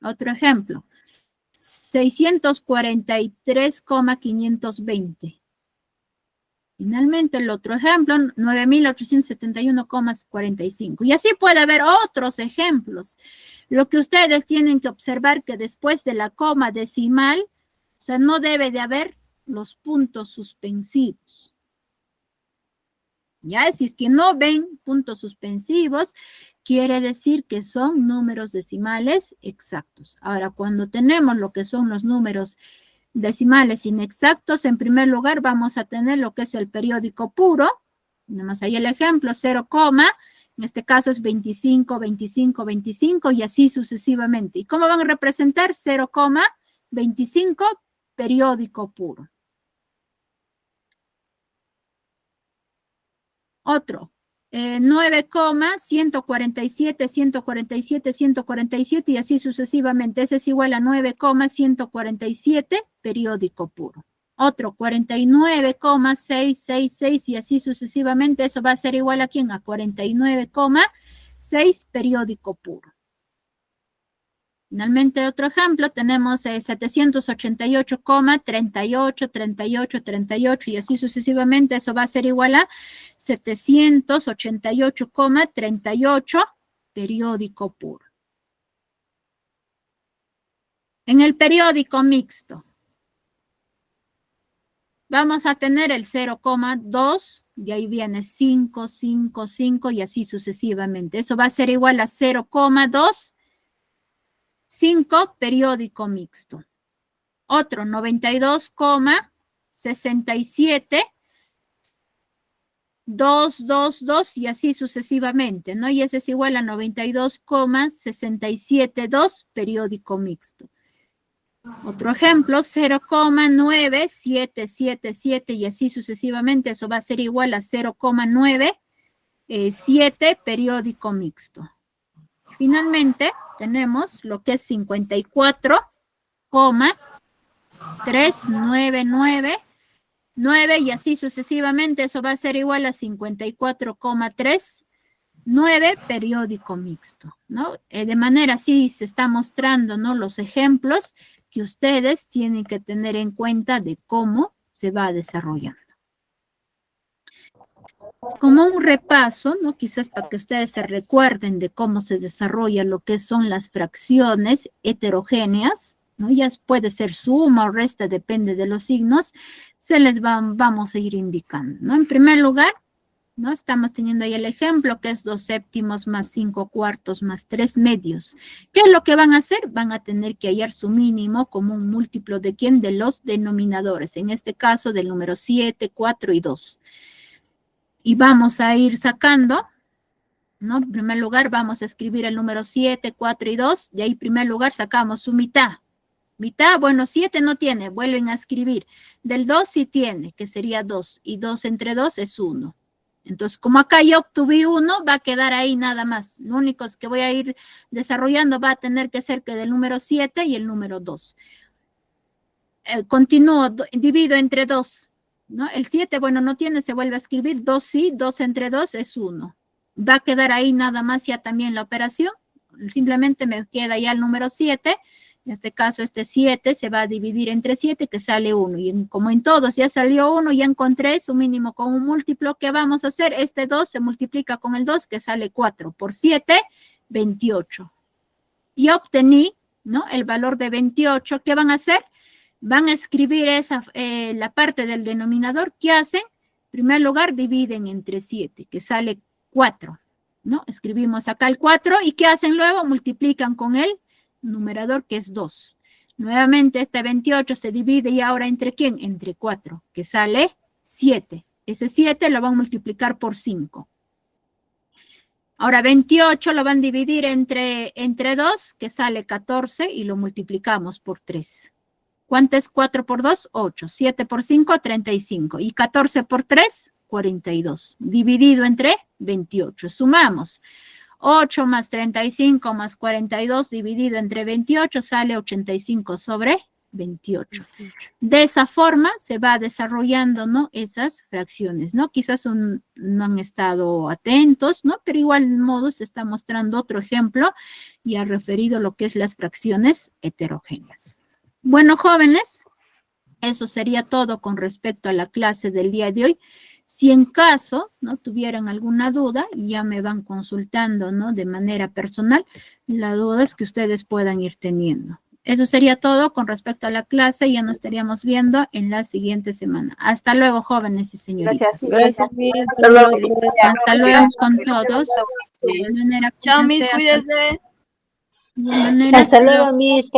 Otro ejemplo, 643,520. Finalmente, el otro ejemplo, 9,871,45. Y así puede haber otros ejemplos. Lo que ustedes tienen que observar que después de la coma decimal, o sea, no debe de haber los puntos suspensivos. Ya, si es que no ven puntos suspensivos, quiere decir que son números decimales exactos. Ahora, cuando tenemos lo que son los números decimales inexactos, en primer lugar vamos a tener lo que es el periódico puro. Tenemos ahí el ejemplo, 0, en este caso es 25, 25, 25 y así sucesivamente. ¿Y cómo van a representar? 0, 25, periódico puro. Otro, 9, 147, 147, 147 y así sucesivamente. Ese es igual a 9, 147, periódico puro. Otro, 49,666 y así sucesivamente. Eso va a ser igual a ¿quién? A 49,6, periódico puro. Finalmente, otro ejemplo, tenemos 788,38, 38, 38 y así sucesivamente. Eso va a ser igual a 788,38, periódico puro. En el periódico mixto, vamos a tener el 0,2, de ahí viene 5, 5, 5 y así sucesivamente. Eso va a ser igual a 0,2. 5, periódico mixto. Otro, 92,67, 2, 2, 2 y así sucesivamente, ¿no? Y ese es igual a 92,672, periódico mixto. Otro ejemplo, 0,9777 y así sucesivamente, eso va a ser igual a 0,97, periódico mixto. Finalmente, tenemos lo que es 54, 3, 9, 9, 9 y así sucesivamente. Eso va a ser igual a 54,3, 9 periódico mixto, ¿no? De manera así se está mostrando, ¿no? Los ejemplos que ustedes tienen que tener en cuenta de cómo se va desarrollando. Como un repaso, ¿no? Quizás para que ustedes se recuerden de cómo se desarrolla lo que son las fracciones heterogéneas, ¿no? Ya puede ser suma o resta, depende de los signos, se les vamos a ir indicando, ¿no? En primer lugar, ¿no? Estamos teniendo ahí el ejemplo que es 2 séptimos más 5 cuartos más 3 medios. ¿Qué es lo que van a hacer? Van a tener que hallar su mínimo como un múltiplo de ¿quién? De los denominadores, en este caso del número 7, 4 y 2. Y vamos a ir sacando, ¿no? En primer lugar vamos a escribir el número 7, 4 y 2. De ahí en primer lugar sacamos su mitad. Mitad, bueno, 7 no tiene, vuelven a escribir. Del 2 sí tiene, que sería 2. Y 2 entre 2 es 1. Entonces, como acá yo obtuve 1, va a quedar ahí nada más. Lo único que voy a ir desarrollando va a tener que ser que del número 7 y el número 2. Continúo, divido entre 2. ¿No? El 7, bueno, no tiene, se vuelve a escribir. 2 sí, 2 entre 2 es 1. Va a quedar ahí nada más ya también la operación. Simplemente me queda ya el número 7. En este caso, este 7 se va a dividir entre 7, que sale 1. Y como en todos ya salió 1, ya encontré su mínimo con un múltiplo. ¿Qué vamos a hacer? Este 2 se multiplica con el 2, que sale 4. Por 7, 28. Y obtení, ¿no? El valor de 28. ¿Qué van a hacer? Van a escribir la parte del denominador. ¿Qué hacen? En primer lugar, dividen entre 7, que sale 4, ¿no? Escribimos acá el 4, ¿y qué hacen luego? Multiplican con el numerador, que es 2. Nuevamente, este 28 se divide, ¿y ahora entre quién? Entre 4, que sale 7. Ese 7 lo van a multiplicar por 5. Ahora, 28 lo van a dividir entre 2, que sale 14, y lo multiplicamos por 3. ¿Cuánto es 4 por 2? 8. 7 por 5, 35. Y 14 por 3, 42. Dividido entre 28. Sumamos. 8 más 35 más 42 dividido entre 28 sale 85 sobre 28. De esa forma se va desarrollando, ¿no? Esas fracciones, ¿no? Quizás no han estado atentos, ¿no? Pero igual modo se está mostrando otro ejemplo y ha referido lo que es las fracciones heterogéneas. Bueno, jóvenes, eso sería todo con respecto a la clase del día de hoy. Si en caso no tuvieran alguna duda, ya me van consultando, ¿no? De manera personal, la duda es que ustedes puedan ir teniendo. Eso sería todo con respecto a la clase. Ya nos estaríamos viendo en la siguiente semana. Hasta luego, jóvenes y señoritas. Gracias. Hasta luego con todos. De manera que Chao, no mis, sea cuídese. de manera Hasta que no- luego, mis.